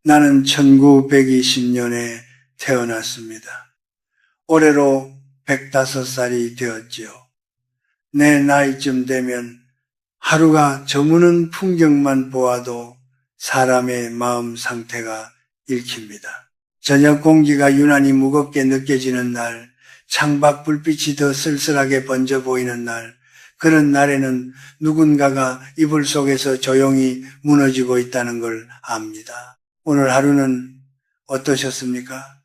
나는 1920년에 태어났습니다. 올해로 105살이 되었지요. 내 나이쯤 되면 하루가 저무는 풍경만 보아도 사람의 마음 상태가 읽힙니다. 저녁 공기가 유난히 무겁게 느껴지는 날, 창밖 불빛이 더 쓸쓸하게 번져 보이는 날, 그런 날에는 누군가가 이불 속에서 조용히 무너지고 있다는 걸 압니다. 오늘 하루는 어떠셨습니까?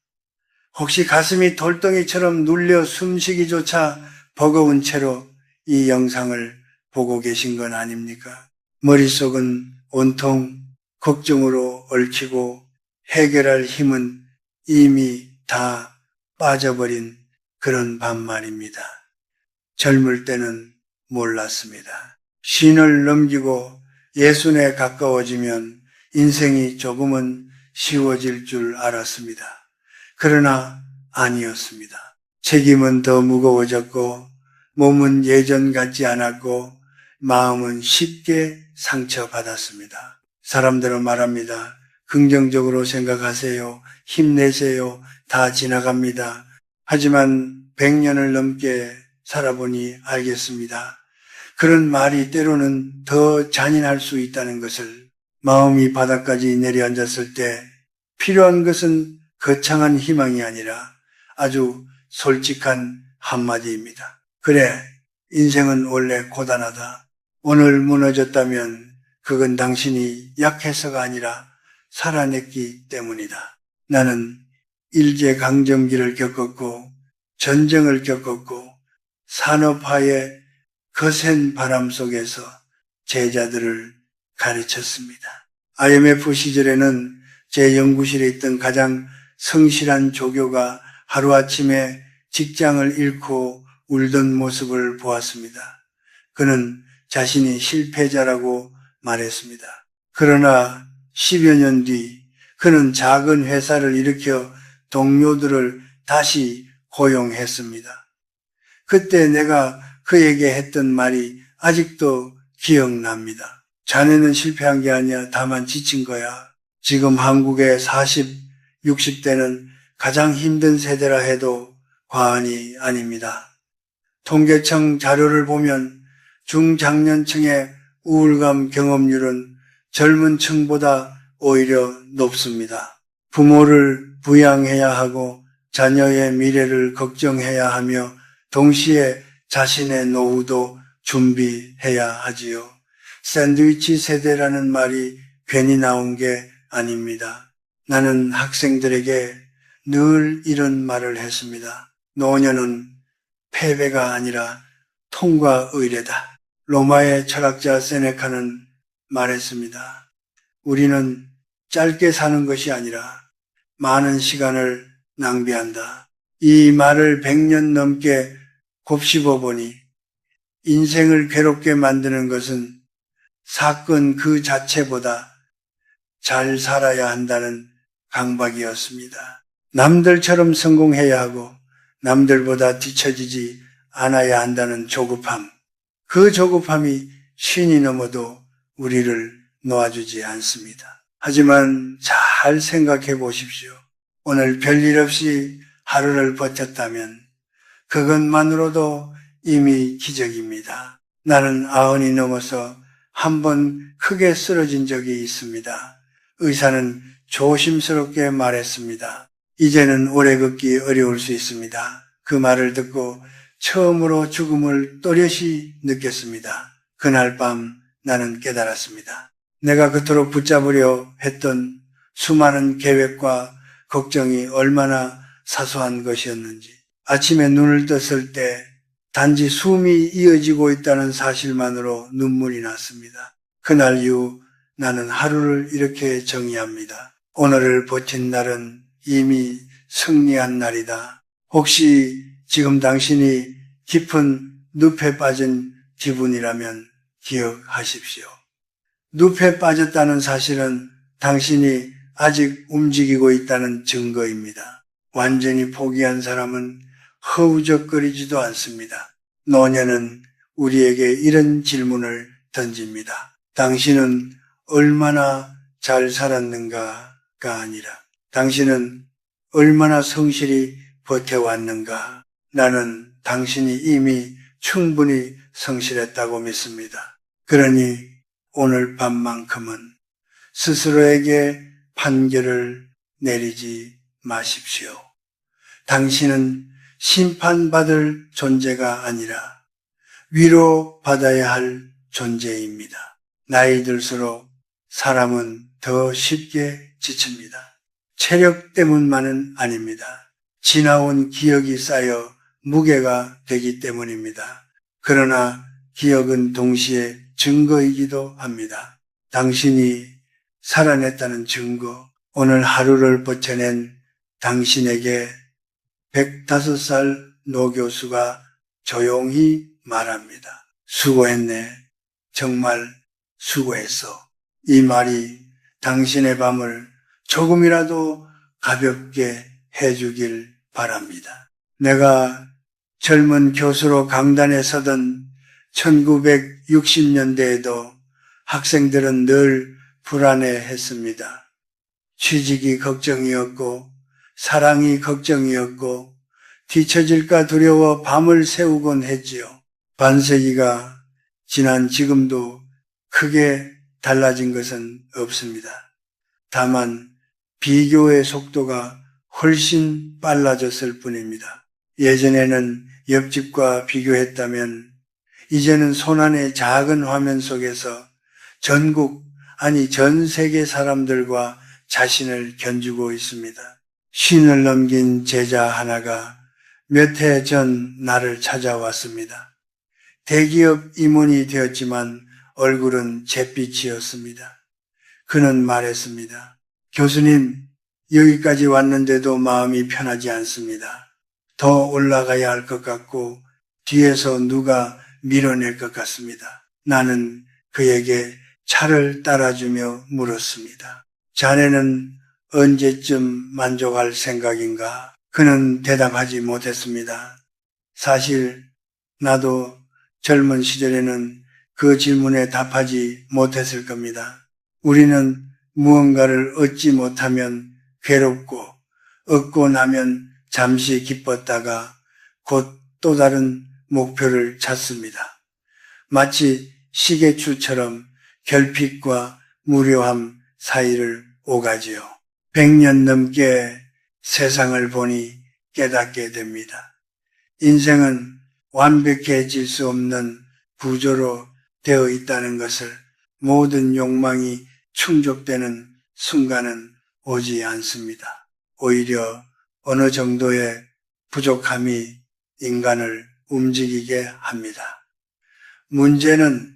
혹시 가슴이 돌덩이처럼 눌려 숨쉬기조차 버거운 채로 이 영상을 보고 계신 건 아닙니까? 머릿속은 온통 걱정으로 얽히고 해결할 힘은 이미 다 빠져버린 그런 밤말입니다. 젊을 때는 몰랐습니다. 쉰을 넘기고 예순에 가까워지면 인생이 조금은 쉬워질 줄 알았습니다. 그러나 아니었습니다. 책임은 더 무거워졌고 몸은 예전 같지 않았고 마음은 쉽게 상처받았습니다. 사람들은 말합니다. 긍정적으로 생각하세요. 힘내세요. 다 지나갑니다. 하지만 100년을 넘게 살아보니 알겠습니다. 그런 말이 때로는 더 잔인할 수 있다는 것을. 마음이 바닥까지 내려앉았을 때 필요한 것은 거창한 희망이 아니라 아주 솔직한 한마디입니다. 그래, 인생은 원래 고단하다. 오늘 무너졌다면 그건 당신이 약해서가 아니라 살아냈기 때문이다. 나는 일제강점기를 겪었고 전쟁을 겪었고 산업화의 거센 바람 속에서 제자들을 가르쳤습니다. IMF 시절에는 제 연구실에 있던 가장 성실한 조교가 하루아침에 직장을 잃고 울던 모습을 보았습니다. 그는 자신이 실패자라고 말했습니다. 그러나 10여 년 뒤 그는 작은 회사를 일으켜 동료들을 다시 고용했습니다. 그때 내가 그에게 했던 말이 아직도 기억납니다. 자네는 실패한 게 아니야. 다만 지친 거야. 지금 한국의 40, 60대는 가장 힘든 세대라 해도 과언이 아닙니다. 통계청 자료를 보면 중장년층의 우울감 경험률은 젊은 층보다 오히려 높습니다. 부모를 부양해야 하고 자녀의 미래를 걱정해야 하며 동시에 자신의 노후도 준비해야 하지요. 샌드위치 세대라는 말이 괜히 나온 게 아닙니다. 나는 학생들에게 늘 이런 말을 했습니다. 노년은 패배가 아니라 통과 의례다. 로마의 철학자 세네카는 말했습니다. 우리는 짧게 사는 것이 아니라 많은 시간을 낭비한다. 이 말을 100년 넘게 곱씹어 보니 인생을 괴롭게 만드는 것은 사건 그 자체보다 잘 살아야 한다는 강박이었습니다. 남들처럼 성공해야 하고 남들보다 뒤처지지 않아야 한다는 조급함. 그 조급함이 신이 넘어도 우리를 놓아주지 않습니다. 하지만 잘 생각해 보십시오. 오늘 별일 없이 하루를 버텼다면 그것만으로도 이미 기적입니다. 나는 90이 넘어서 한 번 크게 쓰러진 적이 있습니다. 의사는 조심스럽게 말했습니다. 이제는 오래 걷기 어려울 수 있습니다. 그 말을 듣고 처음으로 죽음을 또렷이 느꼈습니다. 그날 밤 나는 깨달았습니다. 내가 그토록 붙잡으려 했던 수많은 계획과 걱정이 얼마나 사소한 것이었는지. 아침에 눈을 떴을 때 단지 숨이 이어지고 있다는 사실만으로 눈물이 났습니다. 그날 이후 나는 하루를 이렇게 정의합니다. 오늘을 버틴 날은 이미 승리한 날이다. 혹시 지금 당신이 깊은 늪에 빠진 기분이라면 기억하십시오. 늪에 빠졌다는 사실은 당신이 아직 움직이고 있다는 증거입니다. 완전히 포기한 사람은 허우적거리지도 않습니다. 노년은 우리에게 이런 질문을 던집니다. 당신은 얼마나 잘 살았는가? 아니라 당신은 얼마나 성실히 버텨왔는가. 나는 당신이 이미 충분히 성실했다고 믿습니다. 그러니 오늘 밤만큼은 스스로에게 판결을 내리지 마십시오. 당신은 심판받을 존재가 아니라 위로받아야 할 존재입니다. 나이 들수록 사람은 더 쉽게 지칩니다. 체력 때문만은 아닙니다. 지나온 기억이 쌓여 무게가 되기 때문입니다. 그러나 기억은 동시에 증거이기도 합니다. 당신이 살아냈다는 증거, 오늘 하루를 버텨낸 당신에게 105살 노 교수가 조용히 말합니다. 수고했네. 정말 수고했어. 이 말이 당신의 밤을 조금이라도 가볍게 해주길 바랍니다. 내가 젊은 교수로 강단에 서던 1960년대에도 학생들은 늘 불안해했습니다. 취직이 걱정이었고 사랑이 걱정이었고 뒤처질까 두려워 밤을 새우곤 했지요. 반세기가 지난 지금도 크게 달라진 것은 없습니다. 다만 비교의 속도가 훨씬 빨라졌을 뿐입니다. 예전에는 옆집과 비교했다면 이제는 손안의 작은 화면 속에서 전국 아니 전 세계 사람들과 자신을 견주고 있습니다. 쉰을 넘긴 제자 하나가 몇 해 전 나를 찾아왔습니다. 대기업 임원이 되었지만 얼굴은 잿빛이었습니다. 그는 말했습니다. 교수님, 여기까지 왔는데도 마음이 편하지 않습니다. 더 올라가야 할 것 같고 뒤에서 누가 밀어낼 것 같습니다. 나는 그에게 차를 따라주며 물었습니다. 자네는 언제쯤 만족할 생각인가? 그는 대답하지 못했습니다. 사실 나도 젊은 시절에는 그 질문에 답하지 못했을 겁니다. 우리는 무언가를 얻지 못하면 괴롭고 얻고 나면 잠시 기뻤다가 곧 또 다른 목표를 찾습니다. 마치 시계추처럼 결핍과 무료함 사이를 오가지요. 100년 넘게 세상을 보니 깨닫게 됩니다. 인생은 완벽해질 수 없는 구조로 되어 있다는 것을 모든 욕망이 충족되는 순간은 오지 않습니다. 오히려 어느 정도의 부족함이 인간을 움직이게 합니다. 문제는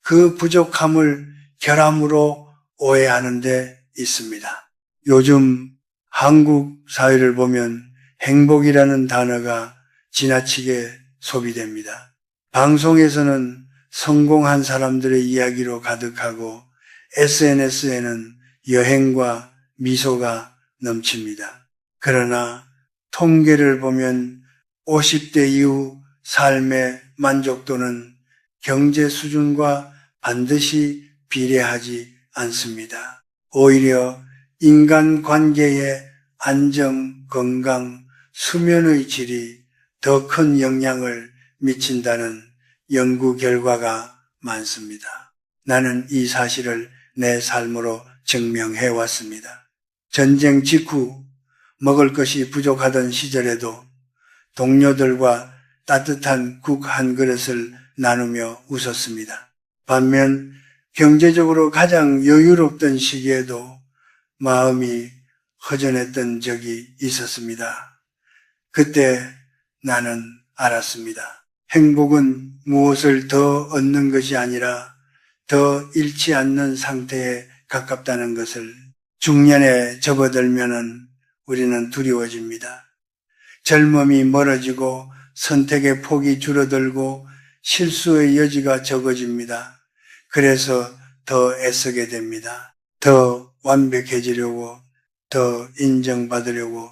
그 부족함을 결함으로 오해하는 데 있습니다. 요즘 한국 사회를 보면 행복이라는 단어가 지나치게 소비됩니다. 방송에서는 성공한 사람들의 이야기로 가득하고 SNS에는 여행과 미소가 넘칩니다. 그러나 통계를 보면 50대 이후 삶의 만족도는 경제 수준과 반드시 비례하지 않습니다. 오히려 인간관계의 안정, 건강, 수면의 질이 더 큰 영향을 미친다는 연구 결과가 많습니다. 나는 이 사실을 내 삶으로 증명해 왔습니다. 전쟁 직후 먹을 것이 부족하던 시절에도 동료들과 따뜻한 국 한 그릇을 나누며 웃었습니다. 반면 경제적으로 가장 여유롭던 시기에도 마음이 허전했던 적이 있었습니다. 그때 나는 알았습니다. 행복은 무엇을 더 얻는 것이 아니라 더 잃지 않는 상태에 가깝다는 것을. 중년에 접어들면은 우리는 두려워집니다. 젊음이 멀어지고 선택의 폭이 줄어들고 실수의 여지가 적어집니다. 그래서 더 애쓰게 됩니다. 더 완벽해지려고, 더 인정받으려고.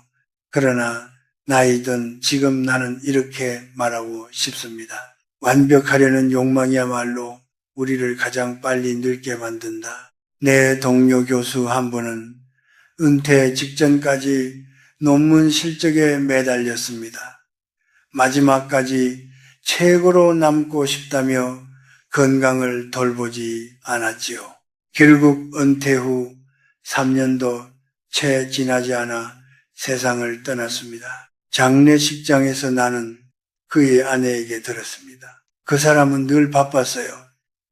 그러나 나이든 지금 나는 이렇게 말하고 싶습니다. 완벽하려는 욕망이야말로 우리를 가장 빨리 늙게 만든다. 내 동료 교수 한 분은 은퇴 직전까지 논문 실적에 매달렸습니다. 마지막까지 최고로 남고 싶다며 건강을 돌보지 않았지요. 결국 은퇴 후 3년도 채 지나지 않아 세상을 떠났습니다. 장례식장에서 나는 그의 아내에게 들었습니다. 그 사람은 늘 바빴어요.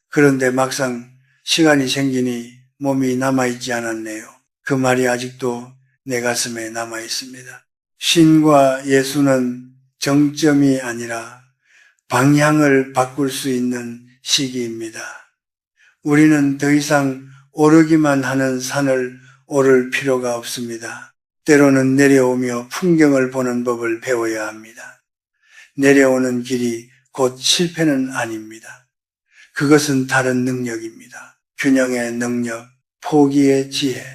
그런데 막상 시간이 생기니 몸이 남아있지 않았네요. 그 말이 아직도 내 가슴에 남아있습니다. 신과 예수는 정점이 아니라 방향을 바꿀 수 있는 시기입니다. 우리는 더 이상 오르기만 하는 산을 오를 필요가 없습니다. 때로는 내려오며 풍경을 보는 법을 배워야 합니다. 내려오는 길이 곧 실패는 아닙니다. 그것은 다른 능력입니다. 균형의 능력, 포기의 지혜,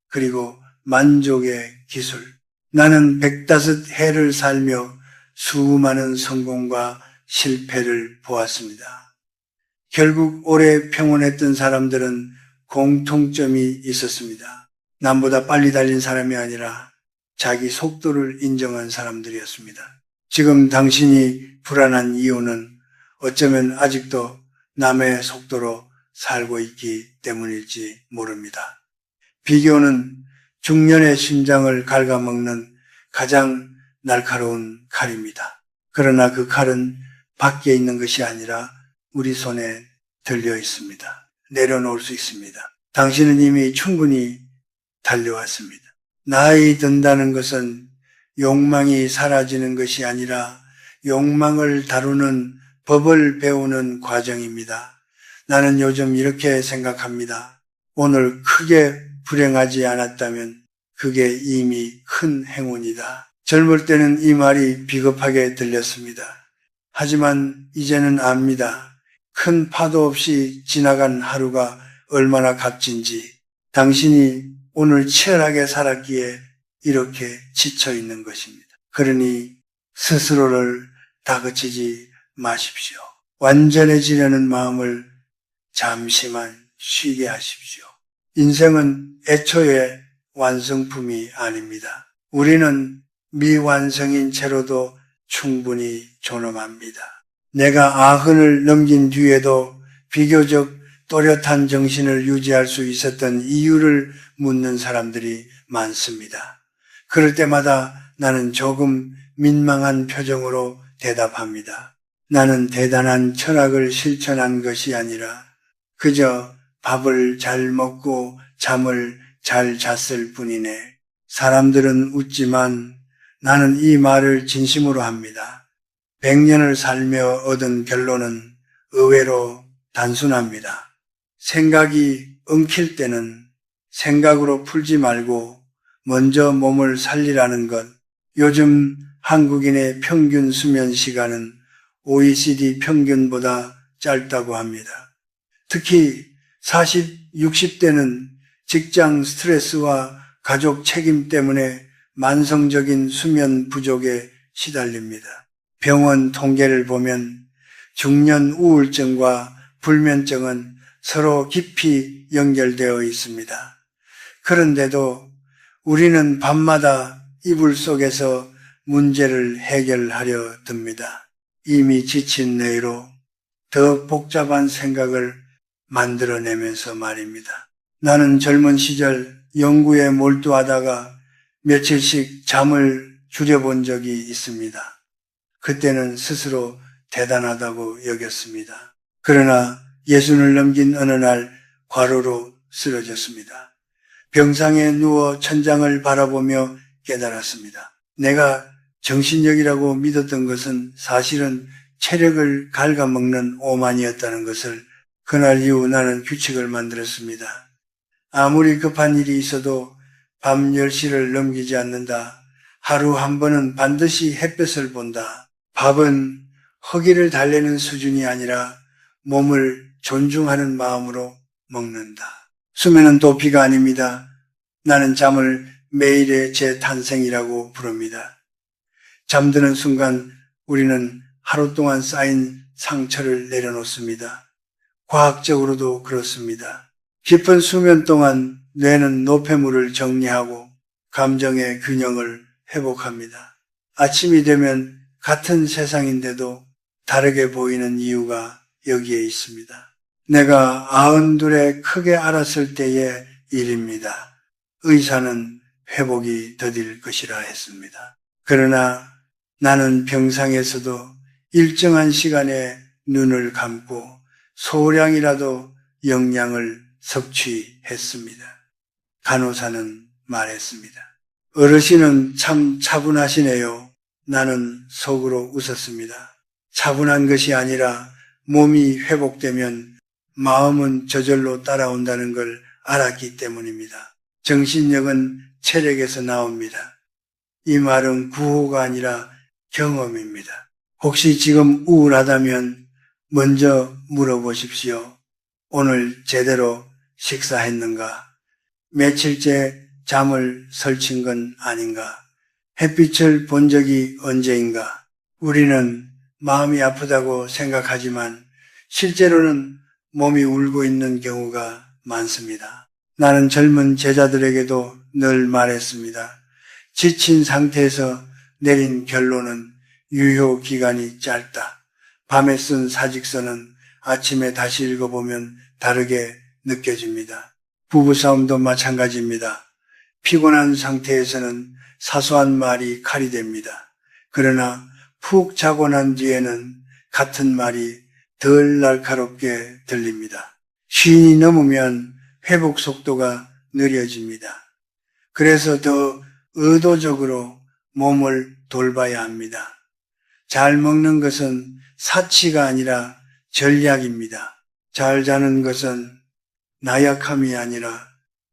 그리고 만족의 기술. 나는 105해를 살며 수많은 성공과 실패를 보았습니다. 결국 오래 평온했던 사람들은 공통점이 있었습니다. 남보다 빨리 달린 사람이 아니라 자기 속도를 인정한 사람들이었습니다. 지금 당신이 불안한 이유는 어쩌면 아직도 남의 속도로 살고 있기 때문일지 모릅니다. 비교는 중년의 심장을 갉아먹는 가장 날카로운 칼입니다. 그러나 그 칼은 밖에 있는 것이 아니라 우리 손에 들려 있습니다. 내려놓을 수 있습니다. 당신은 이미 충분히 달려왔습니다. 나이 든다는 것은 욕망이 사라지는 것이 아니라 욕망을 다루는 법을 배우는 과정입니다. 나는 요즘 이렇게 생각합니다. 오늘 크게 불행하지 않았다면 그게 이미 큰 행운이다. 젊을 때는 이 말이 비겁하게 들렸습니다. 하지만 이제는 압니다. 큰 파도 없이 지나간 하루가 얼마나 값진지. 당신이 오늘 치열하게 살았기에 이렇게 지쳐 있는 것입니다. 그러니 스스로를 다그치지 마십시오. 완전해지려는 마음을 잠시만 쉬게 하십시오. 인생은 애초에 완성품이 아닙니다. 우리는 미완성인 채로도 충분히 존엄합니다. 내가 아흔을 넘긴 뒤에도 비교적 또렷한 정신을 유지할 수 있었던 이유를 묻는 사람들이 많습니다. 그럴 때마다 나는 조금 민망한 표정으로 대답합니다. 나는 대단한 철학을 실천한 것이 아니라 그저 밥을 잘 먹고 잠을 잘 잤을 뿐이네. 사람들은 웃지만 나는 이 말을 진심으로 합니다. 100년을 살며 얻은 결론은 의외로 단순합니다. 생각이 엉킬 때는 생각으로 풀지 말고 먼저 몸을 살리라는 것. 요즘 한국인의 평균 수면 시간은 OECD 평균보다 짧다고 합니다. 특히 40, 60대는 직장 스트레스와 가족 책임 때문에 만성적인 수면 부족에 시달립니다. 병원 통계를 보면 중년 우울증과 불면증은 서로 깊이 연결되어 있습니다. 그런데도 우리는 밤마다 이불 속에서 문제를 해결하려 듭니다. 이미 지친 뇌로 더 복잡한 생각을 만들어내면서 말입니다. 나는 젊은 시절 연구에 몰두하다가 며칠씩 잠을 줄여본 적이 있습니다. 그때는 스스로 대단하다고 여겼습니다. 그러나 60을 넘긴 어느 날 과로로 쓰러졌습니다. 병상에 누워 천장을 바라보며 깨달았습니다. 내가 정신력이라고 믿었던 것은 사실은 체력을 갉아먹는 오만이었다는 것을 그날 이후 나는 규칙을 만들었습니다. 아무리 급한 일이 있어도 밤 10시를 넘기지 않는다. 하루 한 번은 반드시 햇볕을 본다. 밥은 허기를 달래는 수준이 아니라 몸을 존중하는 마음으로 먹는다. 수면은 도피가 아닙니다. 나는 잠을 매일의 재탄생이라고 부릅니다. 잠드는 순간 우리는 하루 동안 쌓인 상처를 내려놓습니다. 과학적으로도 그렇습니다. 깊은 수면 동안 뇌는 노폐물을 정리하고 감정의 균형을 회복합니다. 아침이 되면 같은 세상인데도 다르게 보이는 이유가 여기에 있습니다. 내가 92에 크게 알았을 때의 일입니다. 의사는 회복이 더딜 것이라 했습니다. 그러나 나는 병상에서도 일정한 시간에 눈을 감고 소량이라도 영양을 섭취했습니다. 간호사는 말했습니다. 어르신은 참 차분하시네요. 나는 속으로 웃었습니다. 차분한 것이 아니라 몸이 회복되면 마음은 저절로 따라온다는 걸 알았기 때문입니다. 정신력은 체력에서 나옵니다. 이 말은 구호가 아니라 경험입니다. 혹시 지금 우울하다면 먼저 물어보십시오. 오늘 제대로 식사했는가? 며칠째 잠을 설친 건 아닌가? 햇빛을 본 적이 언제인가? 우리는 마음이 아프다고 생각하지만 실제로는 몸이 울고 있는 경우가 많습니다. 나는 젊은 제자들에게도 늘 말했습니다. 지친 상태에서 내린 결론은 유효 기간이 짧다. 밤에 쓴 사직서는 아침에 다시 읽어보면 다르게 느껴집니다. 부부싸움도 마찬가지입니다. 피곤한 상태에서는 사소한 말이 칼이 됩니다. 그러나 푹 자고 난 뒤에는 같은 말이 덜 날카롭게 들립니다. 쉰이 넘으면 회복 속도가 느려집니다. 그래서 더 의도적으로 몸을 돌봐야 합니다. 잘 먹는 것은 사치가 아니라 전략입니다. 잘 자는 것은 나약함이 아니라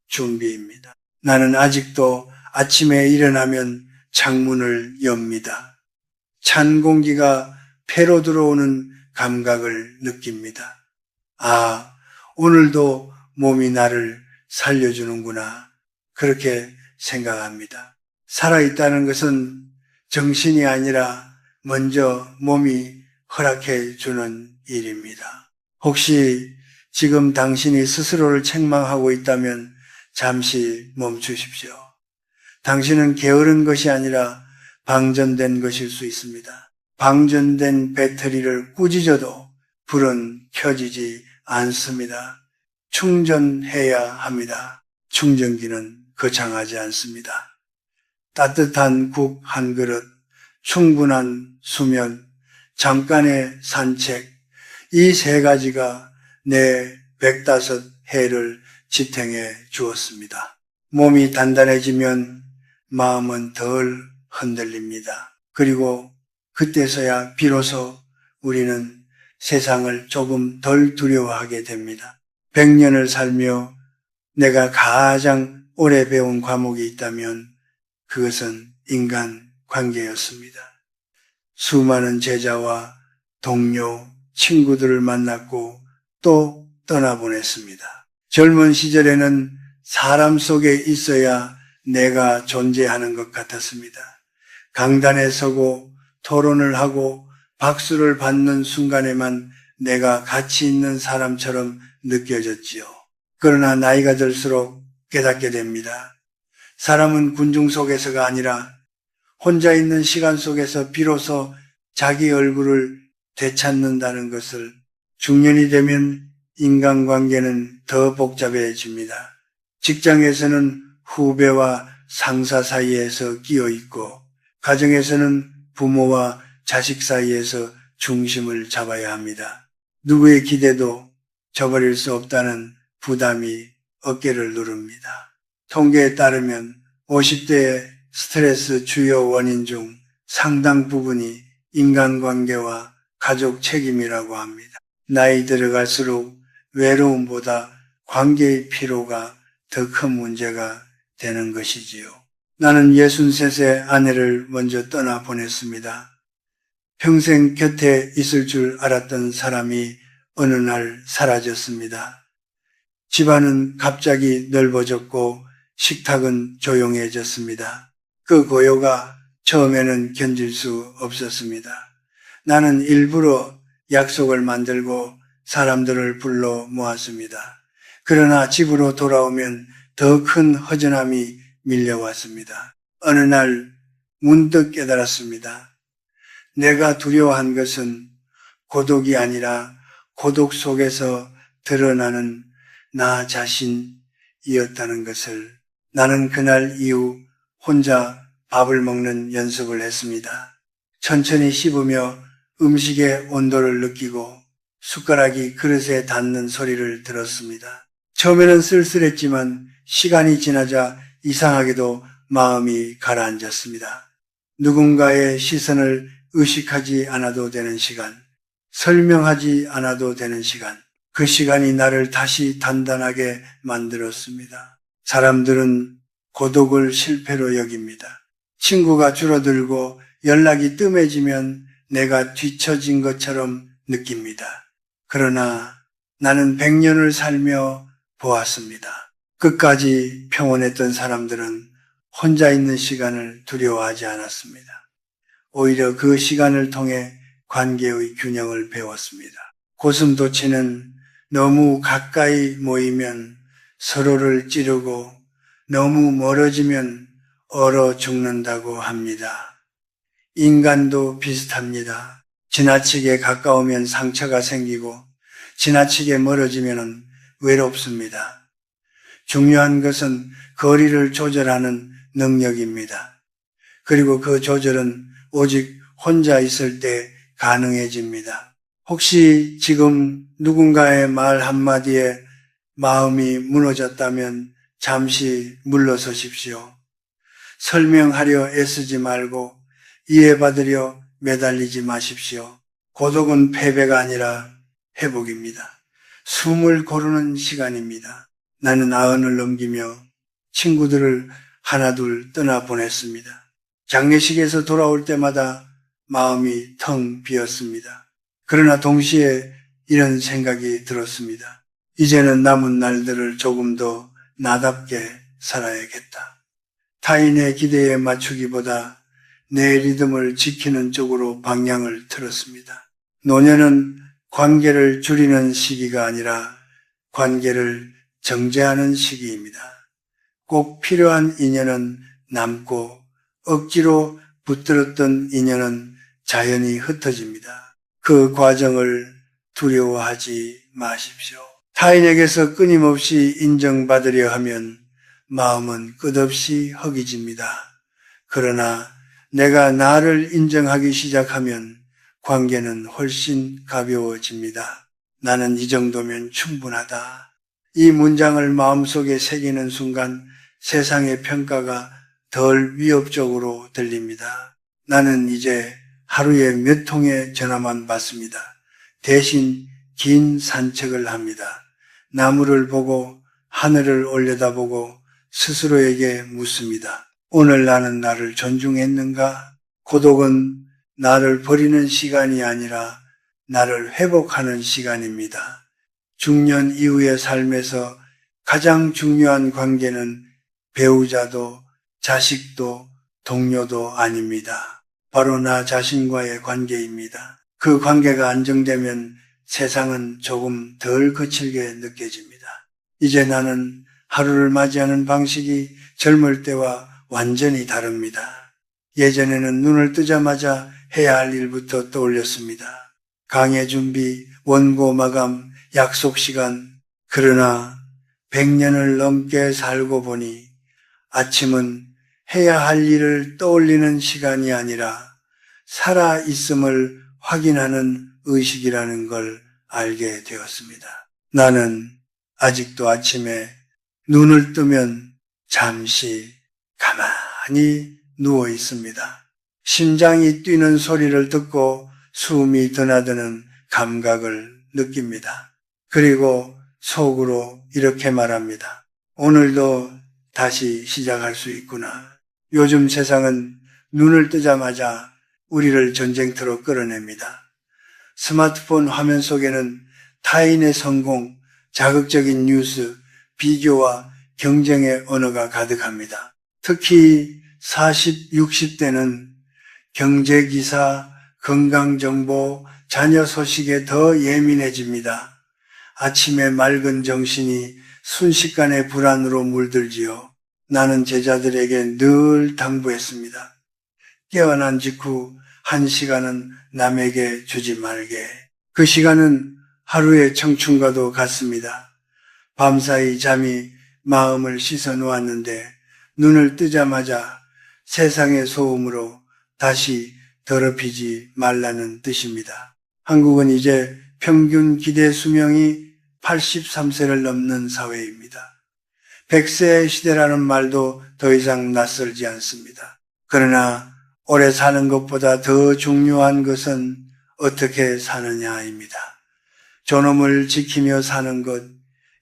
준비입니다. 나는 아직도 아침에 일어나면 창문을 엽니다. 찬 공기가 폐로 들어오는 감각을 느낍니다. 아, 오늘도 몸이 나를 살려주는구나. 그렇게 생각합니다. 살아있다는 것은 정신이 아니라 먼저 몸이 허락해 주는 일입니다. 혹시 지금 당신이 스스로를 책망하고 있다면 잠시 멈추십시오. 당신은 게으른 것이 아니라 방전된 것일 수 있습니다. 방전된 배터리를 꾸짖어도 불은 켜지지 않습니다. 충전해야 합니다. 충전기는 거창하지 않습니다. 따뜻한 국 한 그릇, 충분한 수면, 잠깐의 산책, 이 세 가지가 내 105해를 지탱해 주었습니다. 몸이 단단해지면 마음은 덜 흔들립니다. 그리고 그때서야 비로소 우리는 세상을 조금 덜 두려워하게 됩니다. 100년을 살며 내가 가장 오래 배운 과목이 있다면 그것은 인간 관계였습니다. 수많은 제자와 동료, 친구들을 만났고 또 떠나보냈습니다. 젊은 시절에는 사람 속에 있어야 내가 존재하는 것 같았습니다. 강단에 서고 토론을 하고 박수를 받는 순간에만 내가 가치 있는 사람처럼 느껴졌지요. 그러나 나이가 들수록 깨닫게 됩니다. 사람은 군중 속에서가 아니라 혼자 있는 시간 속에서 비로소 자기 얼굴을 되찾는다는 것을, 중년이 되면 인간관계는 더 복잡해집니다. 직장에서는 후배와 상사 사이에서 끼어 있고, 가정에서는 부모와 자식 사이에서 중심을 잡아야 합니다. 누구의 기대도 저버릴 수 없다는 부담이 어깨를 누릅니다. 통계에 따르면 50대의 스트레스 주요 원인 중 상당 부분이 인간관계와 가족 책임이라고 합니다. 나이 들어갈수록 외로움보다 관계의 피로가 더 큰 문제가 되는 것이지요. 나는 63세 아내를 먼저 떠나보냈습니다. 평생 곁에 있을 줄 알았던 사람이 어느 날 사라졌습니다. 집안은 갑자기 넓어졌고 식탁은 조용해졌습니다. 그 고요가 처음에는 견딜 수 없었습니다. 나는 일부러 약속을 만들고 사람들을 불러 모았습니다. 그러나 집으로 돌아오면 더 큰 허전함이 밀려왔습니다. 어느 날 문득 깨달았습니다. 내가 두려워한 것은 고독이 아니라 고독 속에서 드러나는 나 자신이었다는 것을. 나는 그날 이후 혼자 밥을 먹는 연습을 했습니다. 천천히 씹으며 음식의 온도를 느끼고 숟가락이 그릇에 닿는 소리를 들었습니다. 처음에는 쓸쓸했지만 시간이 지나자 이상하게도 마음이 가라앉았습니다. 누군가의 시선을 의식하지 않아도 되는 시간, 설명하지 않아도 되는 시간, 그 시간이 나를 다시 단단하게 만들었습니다. 사람들은 고독을 실패로 여깁니다. 친구가 줄어들고 연락이 뜸해지면 내가 뒤처진 것처럼 느낍니다. 그러나 나는 100년을 살며 보았습니다. 끝까지 평온했던 사람들은 혼자 있는 시간을 두려워하지 않았습니다. 오히려 그 시간을 통해 관계의 균형을 배웠습니다. 고슴도치는 너무 가까이 모이면 서로를 찌르고 너무 멀어지면 얼어 죽는다고 합니다. 인간도 비슷합니다. 지나치게 가까우면 상처가 생기고 지나치게 멀어지면 외롭습니다. 중요한 것은 거리를 조절하는 능력입니다. 그리고 그 조절은 오직 혼자 있을 때 가능해집니다. 혹시 지금 누군가의 말 한마디에 마음이 무너졌다면 잠시 물러서십시오. 설명하려 애쓰지 말고 이해받으려 매달리지 마십시오. 고독은 패배가 아니라 회복입니다. 숨을 고르는 시간입니다. 나는 아흔을 넘기며 친구들을 하나둘 떠나보냈습니다. 장례식에서 돌아올 때마다 마음이 텅 비었습니다. 그러나 동시에 이런 생각이 들었습니다. 이제는 남은 날들을 조금 더 나답게 살아야겠다. 타인의 기대에 맞추기보다 내 리듬을 지키는 쪽으로 방향을 틀었습니다. 노년은 관계를 줄이는 시기가 아니라 관계를 정제하는 시기입니다. 꼭 필요한 인연은 남고 억지로 붙들었던 인연은 자연히 흩어집니다. 그 과정을 두려워하지 마십시오. 타인에게서 끊임없이 인정받으려 하면 마음은 끝없이 허기집니다. 그러나 내가 나를 인정하기 시작하면 관계는 훨씬 가벼워집니다. 나는 이 정도면 충분하다. 이 문장을 마음속에 새기는 순간 세상의 평가가 덜 위협적으로 들립니다. 나는 이제 하루에 몇 통의 전화만 받습니다. 대신 긴 산책을 합니다. 나무를 보고 하늘을 올려다보고 스스로에게 묻습니다. 오늘 나는 나를 존중했는가? 고독은 나를 버리는 시간이 아니라 나를 회복하는 시간입니다. 중년 이후의 삶에서 가장 중요한 관계는 배우자도 자식도 동료도 아닙니다. 바로 나 자신과의 관계입니다. 그 관계가 안정되면 세상은 조금 덜 거칠게 느껴집니다. 이제 나는 하루를 맞이하는 방식이 젊을 때와 완전히 다릅니다. 예전에는 눈을 뜨자마자 해야 할 일부터 떠올렸습니다. 강의 준비, 원고 마감, 약속 시간. 그러나 100년을 넘게 살고 보니 아침은 해야 할 일을 떠올리는 시간이 아니라 살아있음을 확인하는 의식이라는 걸 알게 되었습니다. 나는 아직도 아침에 눈을 뜨면 잠시 가만히 누워 있습니다. 심장이 뛰는 소리를 듣고 숨이 드나드는 감각을 느낍니다. 그리고 속으로 이렇게 말합니다. 오늘도 다시 시작할 수 있구나. 요즘 세상은 눈을 뜨자마자 우리를 전쟁터로 끌어냅니다. 스마트폰 화면 속에는 타인의 성공, 자극적인 뉴스, 비교와 경쟁의 언어가 가득합니다. 특히 40, 60대는 경제기사, 건강정보, 자녀 소식에 더 예민해집니다. 아침에 맑은 정신이 순식간에 불안으로 물들지요. 나는 제자들에게 늘 당부했습니다. 깨어난 직후 1시간은 남에게 주지 말게. 그 시간은 하루의 청춘과도 같습니다. 밤사이 잠이 마음을 씻어 놓았는데 눈을 뜨자마자 세상의 소음으로 다시 더럽히지 말라는 뜻입니다. 한국은 이제 평균 기대 수명이 83세를 넘는 사회입니다. 100세 시대라는 말도 더 이상 낯설지 않습니다. 그러나 오래 사는 것보다 더 중요한 것은 어떻게 사느냐입니다. 존엄을 지키며 사는 것,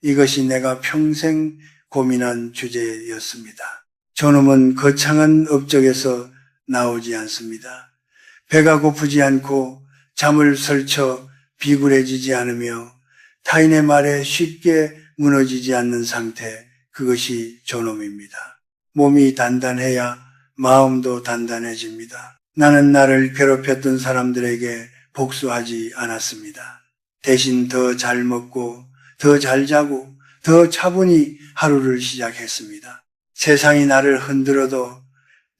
이것이 내가 평생 고민한 주제였습니다. 존엄은 거창한 업적에서 나오지 않습니다. 배가 고프지 않고 잠을 설쳐 비굴해지지 않으며 타인의 말에 쉽게 무너지지 않는 상태, 그것이 존엄입니다. 몸이 단단해야 마음도 단단해집니다. 나는 나를 괴롭혔던 사람들에게 복수하지 않았습니다. 대신 더 잘 먹고, 더 잘 자고, 더 차분히 하루를 시작했습니다. 세상이 나를 흔들어도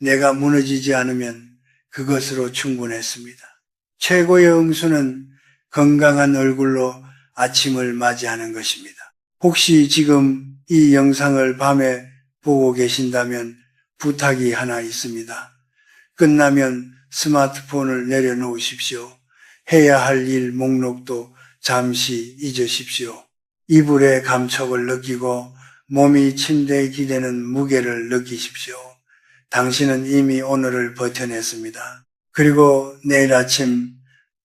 내가 무너지지 않으면 그것으로 충분했습니다. 최고의 응수는 건강한 얼굴로 아침을 맞이하는 것입니다. 혹시 지금 이 영상을 밤에 보고 계신다면 부탁이 하나 있습니다. 끝나면 스마트폰을 내려놓으십시오. 해야 할 일 목록도 잠시 잊으십시오. 이불의 감촉을 느끼고 몸이 침대에 기대는 무게를 느끼십시오. 당신은 이미 오늘을 버텨냈습니다. 그리고 내일 아침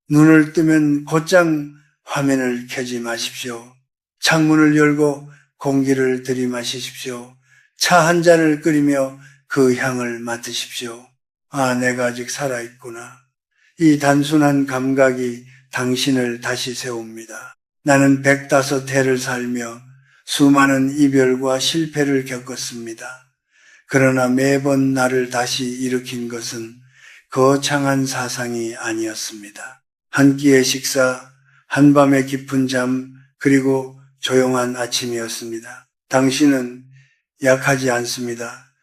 눈을 뜨면 곧장 화면을 켜지 마십시오. 창문을 열고 공기를 들이마시십시오. 차 한 잔을 끓이며 그 향을 맡으십시오. 아, 내가 아직 살아있구나. 이 단순한 감각이 당신을 다시 세웁니다. 나는 105해를 살며 수많은 이별과 실패를 겪었습니다. 그러나 매번 나를 다시 일으킨 것은 거창한 사상이 아니었습니다. 한 끼의 식사, 한밤의 깊은 잠, 그리고 조용한 아침이었습니다. 당신은 약하지 않습니다.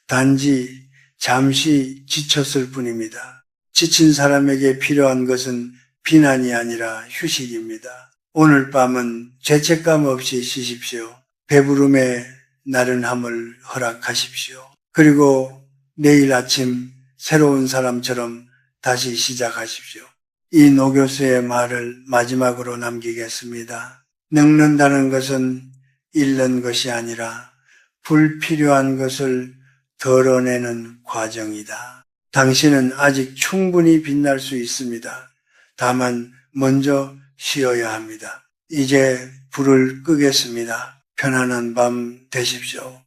단지 잠시 지쳤을 뿐입니다. 지친 사람에게 필요한 것은 비난이 아니라 휴식입니다. 오늘 밤은 죄책감 없이 쉬십시오. 배부름의 나른함을 허락하십시오. 그리고 내일 아침 새로운 사람처럼 다시 시작하십시오. 이 노교수의 말을 마지막으로 남기겠습니다. 늙는다는 것은 잃는 것이 아니라 불필요한 것을 덜어내는 과정이다. 당신은 아직 충분히 빛날 수 있습니다. 다만 먼저 쉬어야 합니다. 이제 불을 끄겠습니다. 편안한 밤 되십시오.